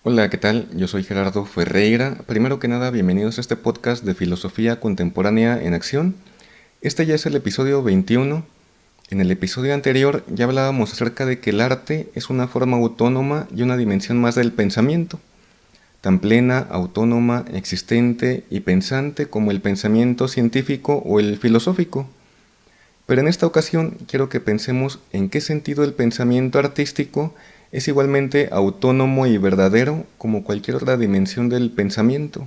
Hola, ¿qué tal? Yo soy Gerardo Ferreira. Primero que nada, bienvenidos a este podcast de Filosofía Contemporánea en Acción. Este ya es el episodio 21. En el episodio anterior ya hablábamos acerca de que el arte es una forma autónoma y una dimensión más del pensamiento, tan plena, autónoma, existente y pensante como el pensamiento científico o el filosófico. Pero en esta ocasión quiero que pensemos en qué sentido el pensamiento artístico es igualmente autónomo y verdadero como cualquier otra dimensión del pensamiento.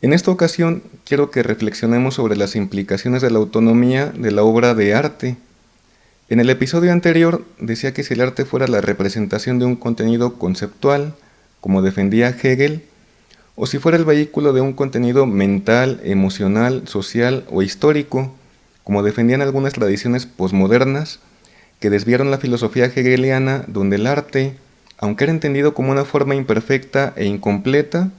En esta ocasión quiero que reflexionemos sobre las implicaciones de la autonomía de la obra de arte. En el episodio anterior decía que si el arte fuera la representación de un contenido conceptual, como defendía Hegel, o si fuera el vehículo de un contenido mental, emocional, social o histórico, como defendían algunas tradiciones posmodernas que desviaron la filosofía hegeliana, donde el arte, aunque era entendido como una forma imperfecta e incompleta,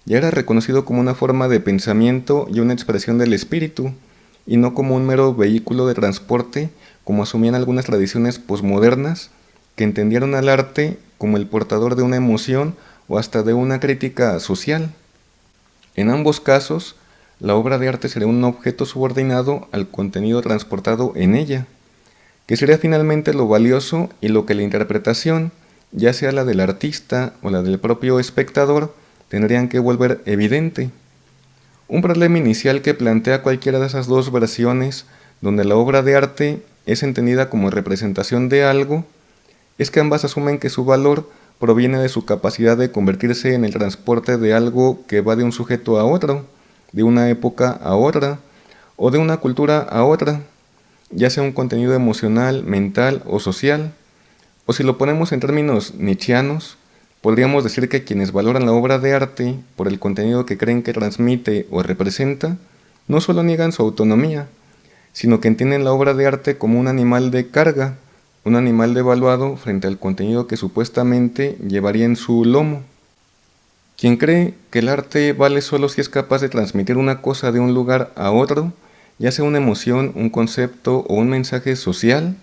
ya era reconocido como una forma de pensamiento y una expresión del espíritu, y no como un mero vehículo de transporte, como asumían algunas tradiciones posmodernas, que entendieron al arte como el portador de una emoción o hasta de una crítica social. En ambos casos, la obra de arte sería un objeto subordinado al contenido transportado en ella, que sería finalmente lo valioso y lo que la interpretación, ya sea la del artista o la del propio espectador, tendrían que volver evidente. Un problema inicial que plantea cualquiera de esas dos versiones, donde la obra de arte es entendida como representación de algo, es que ambas asumen que su valor proviene de su capacidad de convertirse en el transporte de algo que va de un sujeto a otro, de una época a otra, o de una cultura a otra, ya sea un contenido emocional, mental o social. O si lo ponemos en términos nietzscheanos, podríamos decir que quienes valoran la obra de arte por el contenido que creen que transmite o representa, no solo niegan su autonomía, sino que entienden la obra de arte como un animal de carga, un animal devaluado frente al contenido que supuestamente llevaría en su lomo. Quien cree que el arte vale solo si es capaz de transmitir una cosa de un lugar a otro, ya sea una emoción, un concepto o un mensaje social,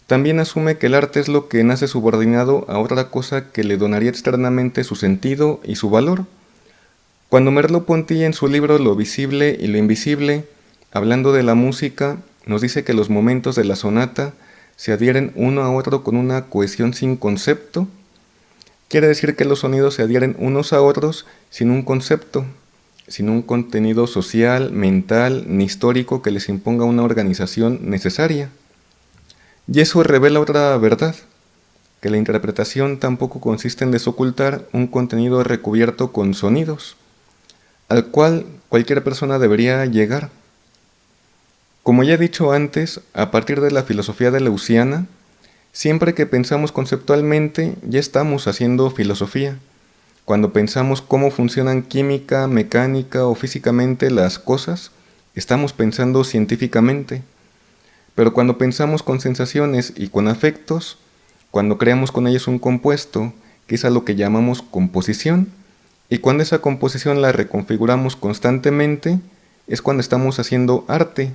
también asume que el arte es lo que nace subordinado a otra cosa que le donaría externamente su sentido y su valor. Cuando Merleau-Ponty en su libro Lo visible y lo invisible, hablando de la música, nos dice que los momentos de la sonata se adhieren uno a otro con una cohesión sin concepto, quiere decir que los sonidos se adhieren unos a otros sin un concepto, sin un contenido social, mental ni histórico que les imponga una organización necesaria. Y eso revela otra verdad, que la interpretación tampoco consiste en desocultar un contenido recubierto con sonidos, al cual cualquier persona debería llegar. Como ya he dicho antes, a partir de la filosofía de Leuciana, siempre que pensamos conceptualmente ya estamos haciendo filosofía. Cuando pensamos cómo funcionan química, mecánica o físicamente las cosas, estamos pensando científicamente. Pero cuando pensamos con sensaciones y con afectos, cuando creamos con ellos un compuesto, que es a lo que llamamos composición, y cuando esa composición la reconfiguramos constantemente, es cuando estamos haciendo arte.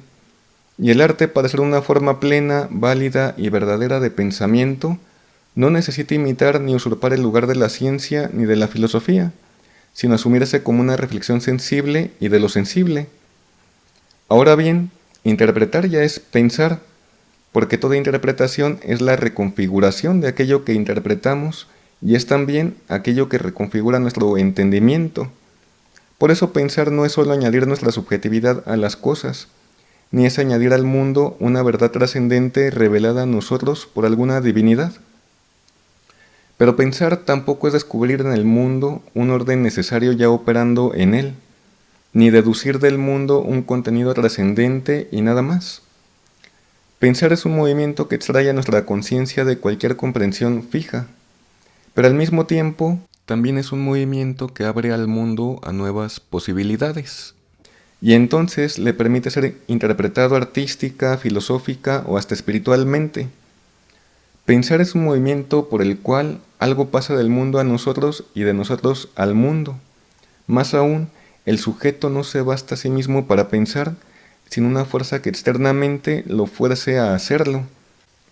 Y el arte, para ser una forma plena, válida y verdadera de pensamiento, no necesita imitar ni usurpar el lugar de la ciencia ni de la filosofía, sino asumirse como una reflexión sensible y de lo sensible. Ahora bien, interpretar ya es pensar, porque toda interpretación es la reconfiguración de aquello que interpretamos y es también aquello que reconfigura nuestro entendimiento. Por eso pensar no es solo añadir nuestra subjetividad a las cosas, ni es añadir al mundo una verdad trascendente revelada a nosotros por alguna divinidad. Pero pensar tampoco es descubrir en el mundo un orden necesario ya operando en él, ni deducir del mundo un contenido trascendente y nada más. Pensar es un movimiento que extrae a nuestra conciencia de cualquier comprensión fija, pero al mismo tiempo también es un movimiento que abre al mundo a nuevas posibilidades, y entonces le permite ser interpretado artística, filosófica o hasta espiritualmente. Pensar es un movimiento por el cual algo pasa del mundo a nosotros y de nosotros al mundo. Más aún, el sujeto no se basta a sí mismo para pensar, sino una fuerza que externamente lo fuerce a hacerlo.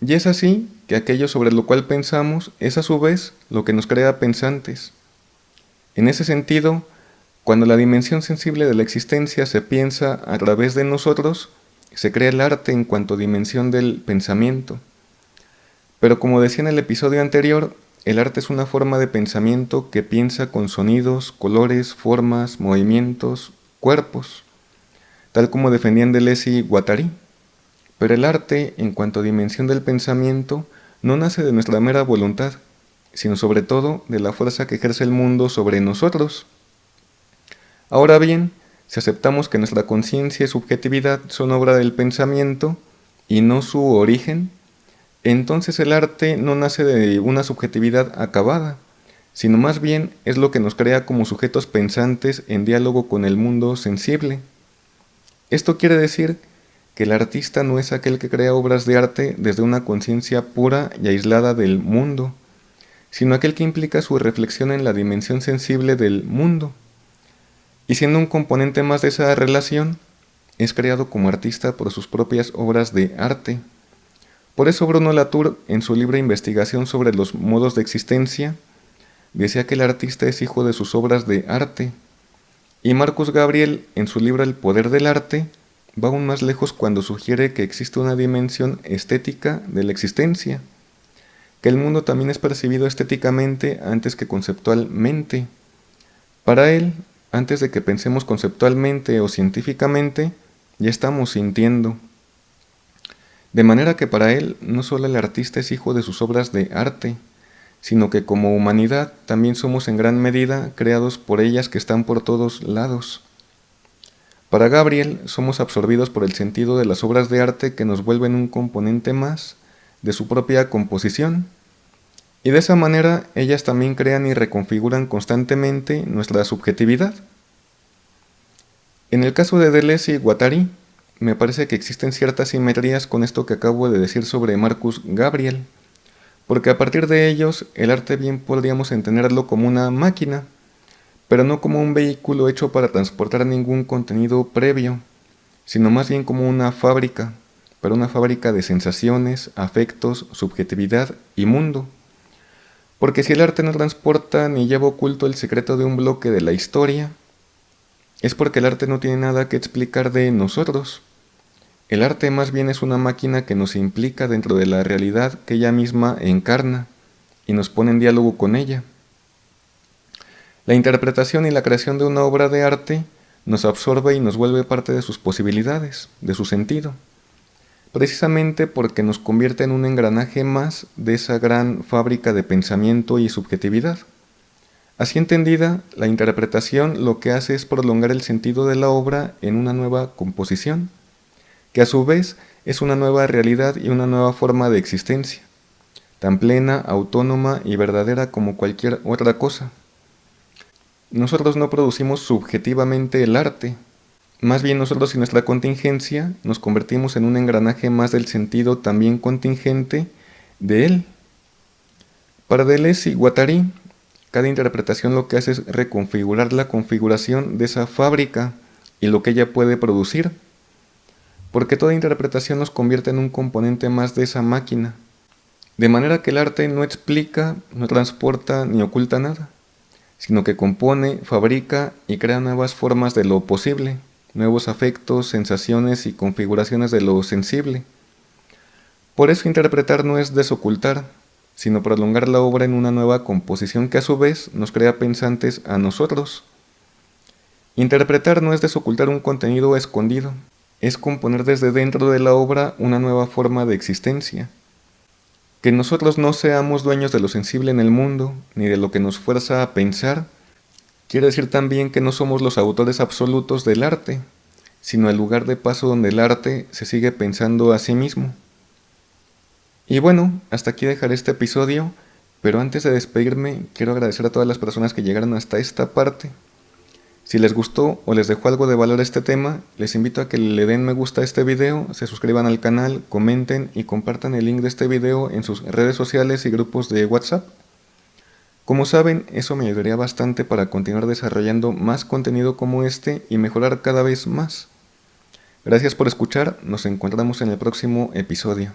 Y es así que aquello sobre lo cual pensamos es a su vez lo que nos crea pensantes. En ese sentido, cuando la dimensión sensible de la existencia se piensa a través de nosotros, se crea el arte en cuanto dimensión del pensamiento. Pero como decía en el episodio anterior, el arte es una forma de pensamiento que piensa con sonidos, colores, formas, movimientos, cuerpos, tal como defendían Deleuze y Guattari. Pero el arte, en cuanto a dimensión del pensamiento, no nace de nuestra mera voluntad, sino sobre todo de la fuerza que ejerce el mundo sobre nosotros. Ahora bien, si aceptamos que nuestra conciencia y subjetividad son obra del pensamiento y no su origen, entonces el arte no nace de una subjetividad acabada, sino más bien es lo que nos crea como sujetos pensantes en diálogo con el mundo sensible. Esto quiere decir que el artista no es aquel que crea obras de arte desde una conciencia pura y aislada del mundo, sino aquel que implica su reflexión en la dimensión sensible del mundo. Y siendo un componente más de esa relación, es creado como artista por sus propias obras de arte. Por eso Bruno Latour, en su libre investigación sobre los modos de existencia, decía que el artista es hijo de sus obras de arte. Y Marcus Gabriel, en su libro El poder del arte, va aún más lejos cuando sugiere que existe una dimensión estética de la existencia, que el mundo también es percibido estéticamente antes que conceptualmente. Para él, antes de que pensemos conceptualmente o científicamente, ya estamos sintiendo. De manera que para él no solo el artista es hijo de sus obras de arte, sino que como humanidad también somos en gran medida creados por ellas que están por todos lados. Para Gabriel somos absorbidos por el sentido de las obras de arte que nos vuelven un componente más de su propia composición, y de esa manera ellas también crean y reconfiguran constantemente nuestra subjetividad. En el caso de Deleuze y Guattari, me parece que existen ciertas simetrías con esto que acabo de decir sobre Marcus Gabriel, porque a partir de ellos el arte bien podríamos entenderlo como una máquina, pero no como un vehículo hecho para transportar ningún contenido previo, sino más bien como una fábrica, pero una fábrica de sensaciones, afectos, subjetividad y mundo. Porque si el arte no transporta ni lleva oculto el secreto de un bloque de la historia, es porque el arte no tiene nada que explicar de nosotros. El arte más bien es una máquina que nos implica dentro de la realidad que ella misma encarna y nos pone en diálogo con ella. La interpretación y la creación de una obra de arte nos absorbe y nos vuelve parte de sus posibilidades, de su sentido, precisamente porque nos convierte en un engranaje más de esa gran fábrica de pensamiento y subjetividad. Así entendida, la interpretación lo que hace es prolongar el sentido de la obra en una nueva composición, que a su vez es una nueva realidad y una nueva forma de existencia, tan plena, autónoma y verdadera como cualquier otra cosa. Nosotros no producimos subjetivamente el arte, más bien nosotros y nuestra contingencia nos convertimos en un engranaje más del sentido también contingente de él. Para Deleuze y Guattari, cada interpretación lo que hace es reconfigurar la configuración de esa fábrica y lo que ella puede producir, porque toda interpretación nos convierte en un componente más de esa máquina, de manera que el arte no explica, no transporta ni oculta nada, sino que compone, fabrica y crea nuevas formas de lo posible, nuevos afectos, sensaciones y configuraciones de lo sensible. Por eso interpretar no es desocultar, sino prolongar la obra en una nueva composición que a su vez nos crea pensantes a nosotros. Interpretar no es desocultar un contenido escondido, es componer desde dentro de la obra una nueva forma de existencia. Que nosotros no seamos dueños de lo sensible en el mundo, ni de lo que nos fuerza a pensar, quiere decir también que no somos los autores absolutos del arte, sino el lugar de paso donde el arte se sigue pensando a sí mismo. Y bueno, hasta aquí dejaré este episodio, pero antes de despedirme quiero agradecer a todas las personas que llegaron hasta esta parte. Si les gustó o les dejó algo de valor este tema, les invito a que le den me gusta a este video, se suscriban al canal, comenten y compartan el link de este video en sus redes sociales y grupos de WhatsApp. Como saben, eso me ayudaría bastante para continuar desarrollando más contenido como este y mejorar cada vez más. Gracias por escuchar, nos encontramos en el próximo episodio.